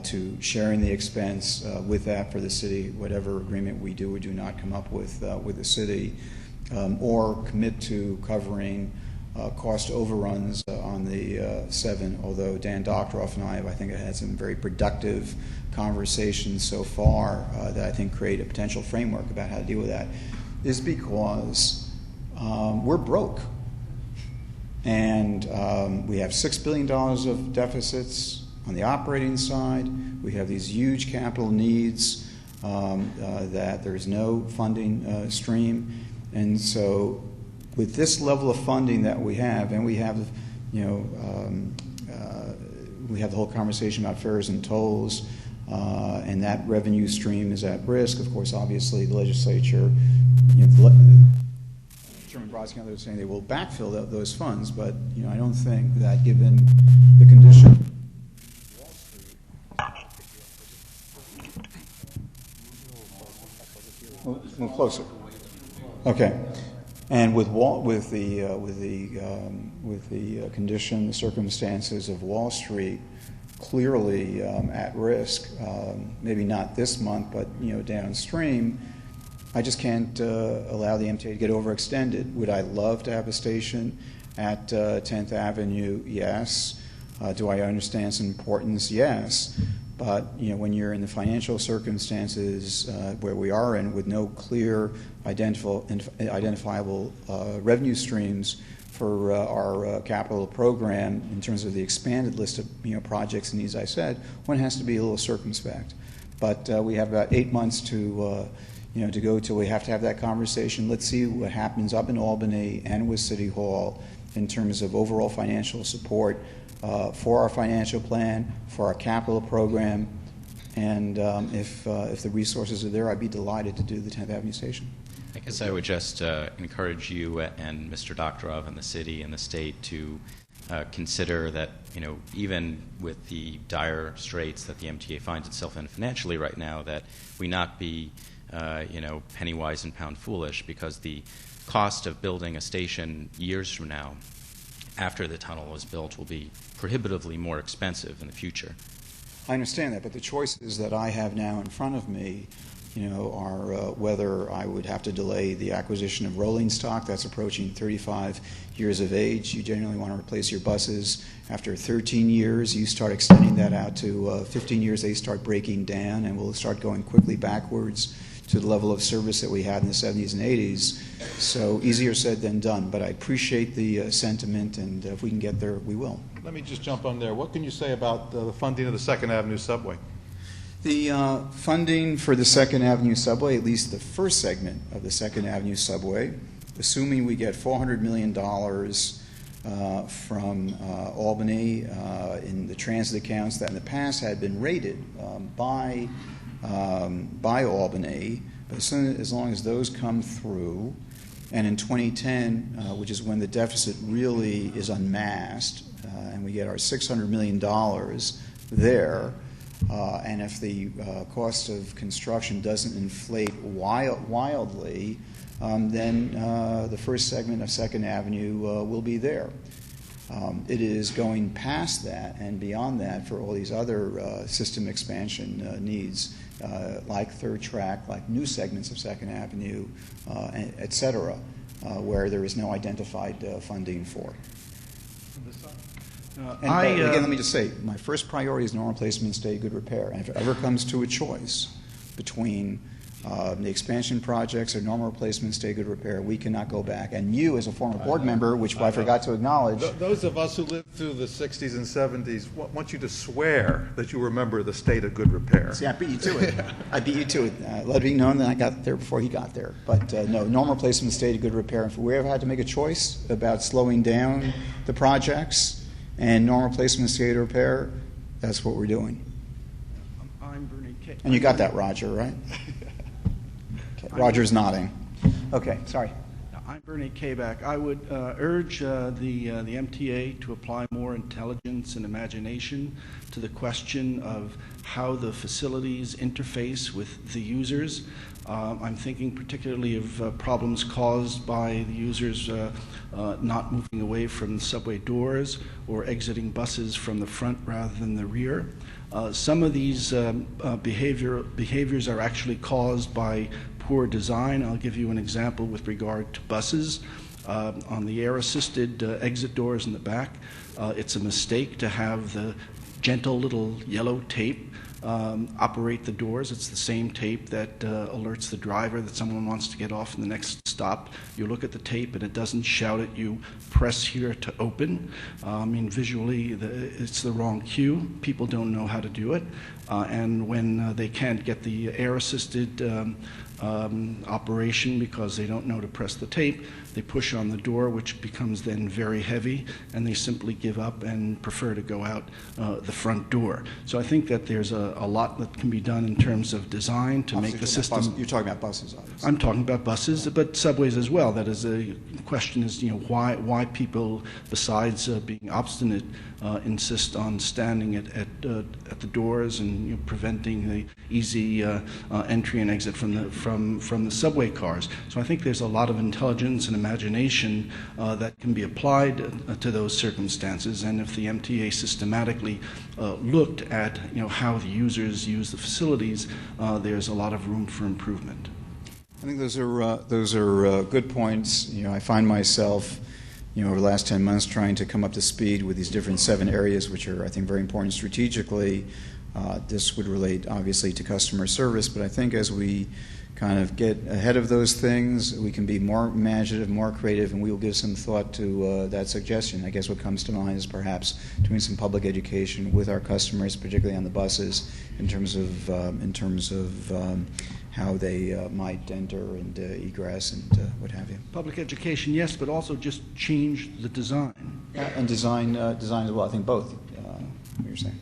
to sharing the expense with that for the city, whatever agreement we do or do not come up with the city, or commit to covering cost overruns on the 7, although Dan Doctoroff and I think, have had some very productive conversations so far that I think create a potential framework about how to deal with that, is because we're broke. And we have $6 billion of deficits on the operating side. We have these huge capital needs that there's no funding stream. And so with this level of funding that we have, and we have, we have the whole conversation about fares and tolls, and that revenue stream is at risk. Of course, obviously, the legislature, Chairman Brodsky and others are saying they will backfill those funds, but I don't think that, given the condition. Move closer. Okay. And with the condition, the circumstances of Wall Street clearly at risk, maybe not this month, but downstream, I just can't allow the MTA to get overextended. Would I love to have a station at 10th Avenue? Yes. Do I understand its importance? Yes. But when you're in the financial circumstances where we are in, with no clear identifiable revenue streams for our capital program in terms of the expanded list of projects and needs I said, one has to be a little circumspect. But we have about 8 months to go till we have to have that conversation. Let's see what happens up in Albany and with City Hall in terms of overall financial support for our financial plan, for our capital program, and if the resources are there, I'd be delighted to do the 10th Avenue station. I guess I would just encourage you and Mr. Doctoroff and the city and the state to consider that, even with the dire straits that the MTA finds itself in financially right now, that we not be, penny wise and pound foolish, because the cost of building a station years from now, after the tunnel is built, will be prohibitively more expensive in the future. I understand that, but the choices that I have now in front of me, are whether I would have to delay the acquisition of rolling stock that's approaching 35 years of age. You generally want to replace your buses after 13 years. You start extending that out to 15 years, they start breaking down, and we'll start going quickly backwards to the level of service that we had in the 70s and 80s. So easier said than done, but I appreciate the sentiment, and if we can get there, we will. Let me just jump on there. What can you say about the funding of the 2nd Avenue subway? The funding for the 2nd Avenue subway, at least the first segment of the 2nd Avenue subway, assuming we get $400 million from Albany in the transit accounts that in the past had been rated by Albany, but as long as those come through, and in 2010, which is when the deficit really is unmasked, and we get our $600 million there, and if the cost of construction doesn't inflate wildly, then the first segment of 2nd Avenue will be there. It is going past that and beyond that for all these other system expansion needs, like third track, like new segments of 2nd Avenue, et cetera, where there is no identified funding for. Again, let me just say, my first priority is normal replacement, stay, good repair. And if it ever comes to a choice between The expansion projects are normal replacement, stay good repair. We cannot go back. And you, as a former board member, which I forgot to acknowledge. Those of us who lived through the 60s and 70s want you to swear that you remember the state of good repair. See, I beat you to it. I beat you to it. Let it be known that I got there before he got there. But no, normal replacement, stay good repair. If we ever had to make a choice about slowing down the projects and normal replacement, stay good repair, that's what we're doing. I'm Bernie K. And you got that, Roger, right? Okay. Roger's nodding. Okay, sorry. I'm Bernie Kabak. I would urge the MTA to apply more intelligence and imagination to the question of how the facilities interface with the users. I'm thinking particularly of problems caused by the users not moving away from the subway doors or exiting buses from the front rather than the rear. Some of these behaviors are actually caused by poor design. I'll give you an example with regard to buses. On the air-assisted exit doors in the back, it's a mistake to have the gentle little yellow tape operate the doors. It's the same tape that alerts the driver that someone wants to get off in the next stop. You look at the tape and it doesn't shout at you, press here to open. I mean, visually, it's the wrong cue. People don't know how to do it. And when they can't get the air-assisted operation because they don't know to press the tape, they push on the door, which becomes then very heavy, and they simply give up and prefer to go out the front door. So I think that there's a lot that can be done in terms of design to make the system. You're talking about buses, obviously. I'm talking about buses, but subways as well. That is a question: is why people, besides being obstinate, insist on standing at the doors and preventing the easy entry and exit from the subway cars. So I think there's a lot of intelligence and imagination that can be applied to those circumstances. And if the MTA systematically looked at how the users use the facilities, there's a lot of room for improvement. I think those are good points. I find myself, over the last 10 months trying to come up to speed with these different 7 areas, which are, I think, very important strategically. This would relate, obviously, to customer service, but I think as we kind of get ahead of those things, we can be more imaginative, more creative, and we will give some thought to that suggestion. I guess what comes to mind is perhaps doing some public education with our customers, particularly on the buses, in terms of how they might enter and egress and what have you. Public education, yes, but also just change the design. And design as well. I think both. What you're saying.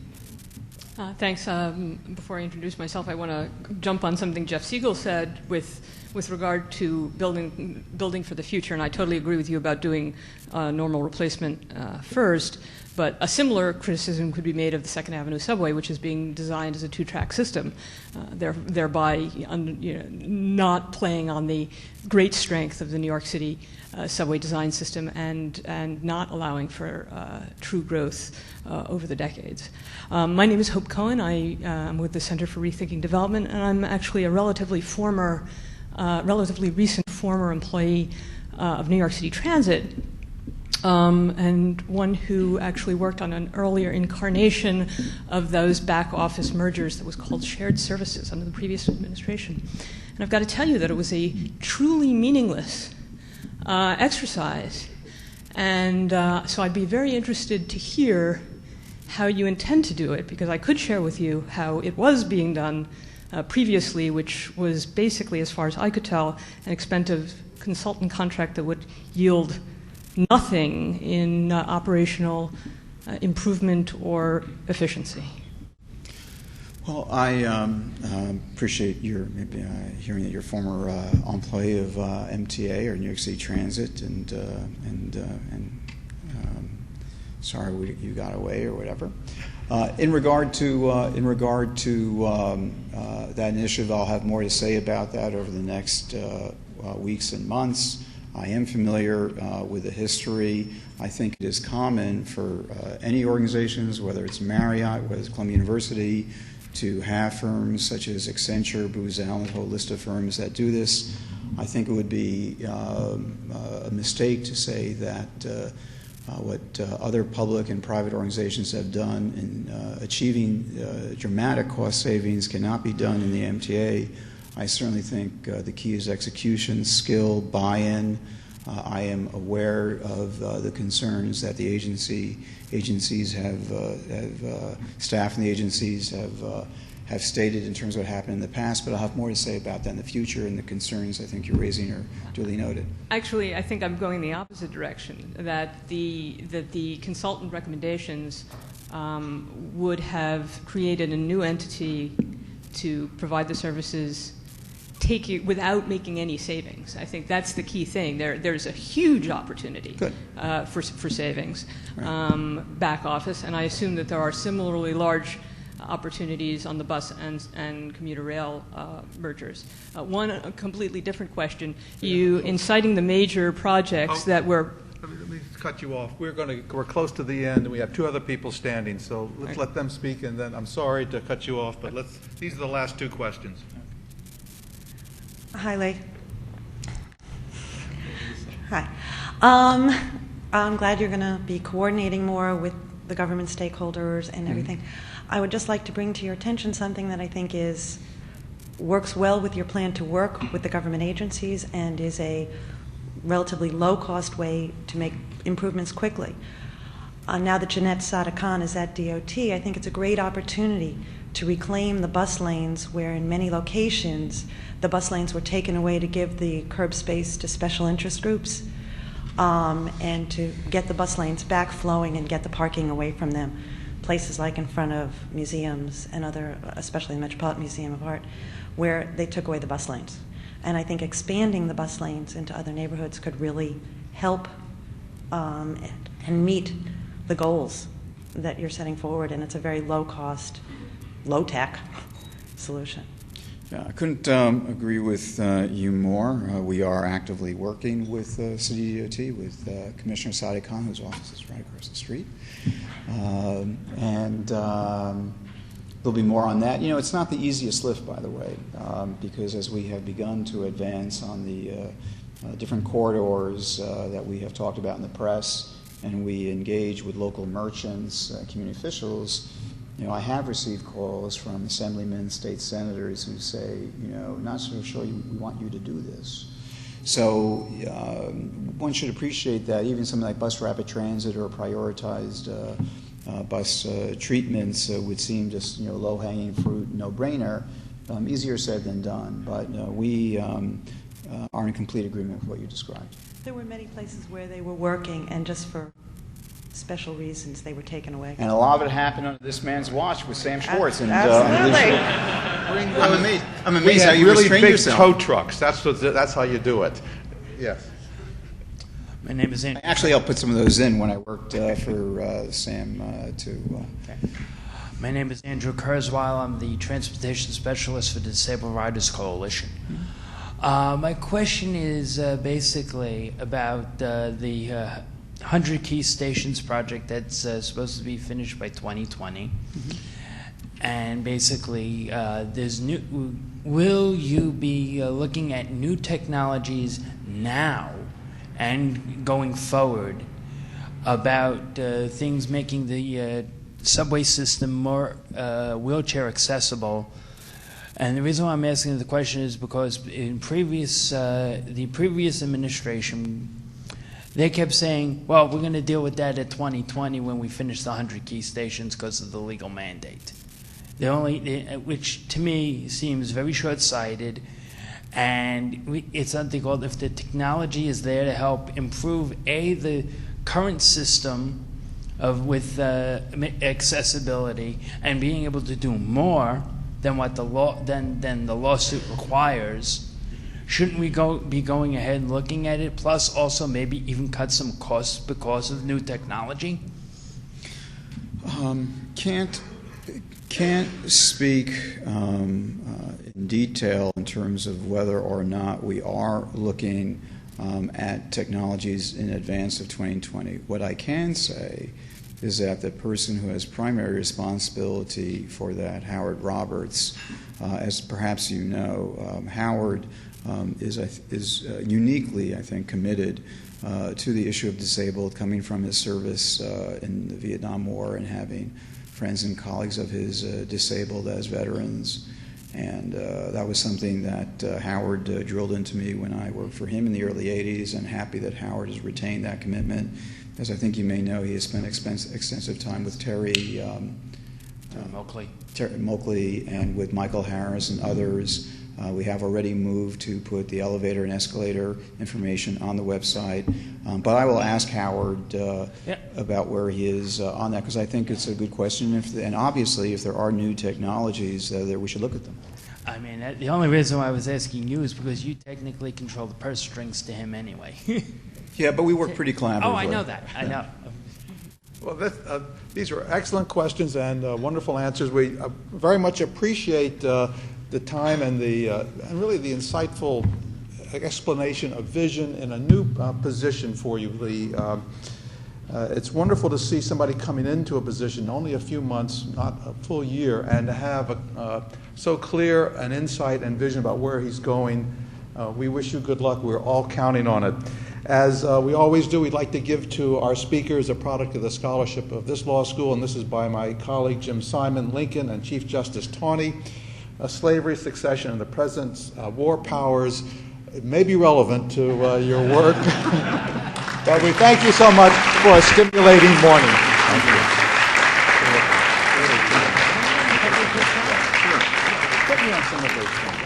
Thanks. Before I introduce myself, I want to jump on something Jeff Siegel said with regard to building for the future, and I totally agree with you about doing normal replacement first. But a similar criticism could be made of the Second Avenue subway, which is being designed as a 2-track system, thereby not playing on the great strength of the New York City subway design system and not allowing for true growth over the decades. My name is Hope Cohen. I am with the Center for Rethinking Development, and I'm actually a relatively recent former employee of New York City Transit. And one who actually worked on an earlier incarnation of those back office mergers that was called shared services under the previous administration. And I've got to tell you that it was a truly meaningless exercise. And so I'd be very interested to hear how you intend to do it, because I could share with you how it was being done previously, which was basically, as far as I could tell, an expensive consultant contract that would yield nothing in operational improvement or efficiency. Well, I appreciate your hearing that you're a former employee of MTA or New York City Transit, and sorry you got away or whatever. In regard to that initiative, I'll have more to say about that over the next weeks and months. I am familiar with the history. I think it is common for any organizations, whether it's Marriott, whether it's Columbia University, to have firms such as Accenture, Booz Allen, a whole list of firms that do this. I think it would be a mistake to say that what other public and private organizations have done in achieving dramatic cost savings cannot be done in the MTA. I certainly think the key is execution, skill, buy-in. I am aware of the concerns that the agencies have staff in the agencies have stated in terms of what happened in the past, but I'll have more to say about that in the future, and the concerns I think you're raising are duly noted. Actually, I think I'm going the opposite direction, that the consultant recommendations would have created a new entity to provide the services without making any savings. I think that's the key thing. There's a huge opportunity for savings, back office, and I assume that there are similarly large opportunities on the bus and commuter rail mergers. A completely different question. In citing the major projects that were... Let me cut you off. We're close to the end, and we have two other people standing, so let's let them speak, and then I'm sorry to cut you off, but these are the last two questions. Hi, Lee. Hi. I'm glad you're going to be coordinating more with the government stakeholders and everything. I would just like to bring to your attention something that I think works well with your plan to work with the government agencies and is a relatively low-cost way to make improvements quickly. Now that Jeanette Sada-Khan is at DOT, I think it's a great opportunity to reclaim the bus lanes where in many locations the bus lanes were taken away to give the curb space to special interest groups, and to get the bus lanes back flowing and get the parking away from them. Places like in front of museums and especially the Metropolitan Museum of Art, where they took away the bus lanes. And I think expanding the bus lanes into other neighborhoods could really help and meet the goals that you're setting forward, and it's a very low-cost, low-tech solution. Yeah, I couldn't agree with you more. We are actively working with City DOT, with Commissioner Sada-Khan, whose office is right across the street. And there'll be more on that. You know, it's not the easiest lift, by the way, because as we have begun to advance on the different corridors that we have talked about in the press, and we engage with local merchants, community officials, you know, I have received calls from assemblymen, state senators who say, you know, not so sure we want you to do this. So one should appreciate that even something like bus rapid transit or prioritized bus treatments would seem just, you know, low-hanging fruit, no-brainer. Easier said than done, but we are in complete agreement with what you described. There were many places where they were working, and just for special reasons they were taken away. And a lot of it happened under this man's watch with Sam Schwartz. And absolutely. I'm amazed how you really restrain big yourself. tow trucks. That's how you do it. Yes. My name is Andrew. Actually, I'll put some of those in when I worked for Sam too. My name is Andrew Kurzweil. I'm the transportation specialist for the Disabled Riders Coalition. My question is basically about the 100 Key Stations project that's supposed to be finished by 2020. And basically, will you be looking at new technologies now and going forward about things making the subway system more wheelchair accessible? And the reason why I'm asking the question is because in the previous administration, they kept saying, well, we're going to deal with that at 2020 when we finish the 100 key stations because of the legal mandate. Which to me seems very short-sighted, and it's something called, if the technology is there to help improve the current system with accessibility and being able to do more than what the lawsuit requires, shouldn't we be going ahead and looking at it, plus also maybe even cut some costs because of new technology? Can't speak in detail in terms of whether or not we are looking at technologies in advance of 2020. What I can say is that the person who has primary responsibility for that, Howard Roberts, as perhaps you know, Howard is uniquely, I think, committed to the issue of disabled, coming from his service in the Vietnam War and having friends and colleagues of his disabled as veterans. And that was something that Howard drilled into me when I worked for him in the early 80s, and happy that Howard has retained that commitment. As I think you may know, he has spent extensive time with Terry Moakley and with Michael Harris and others. We have already moved to put the elevator and escalator information on the website. But I will ask Howard about where he is on that, because I think it's a good question. And obviously, if there are new technologies, we should look at them. I mean, the only reason why I was asking you is because you technically control the purse strings to him anyway. Yeah, but we work pretty collaboratively. Oh, I know that. I know. Well, these are excellent questions and wonderful answers. We very much appreciate the time and really the insightful explanation of vision in a new position for you, Lee. It's wonderful to see somebody coming into a position only a few months, not a full year, and to have so clear an insight and vision about where he's going. We wish you good luck. We're all counting on it. As we always do, we'd like to give to our speakers a product of the scholarship of this law school, and this is by my colleague Jim Simon, Lincoln, and Chief Justice Tawney. Slavery, Succession, and the President's War Powers. It may be relevant to your work. But we thank you so much for a stimulating morning. Thank you. Put me on some of those things.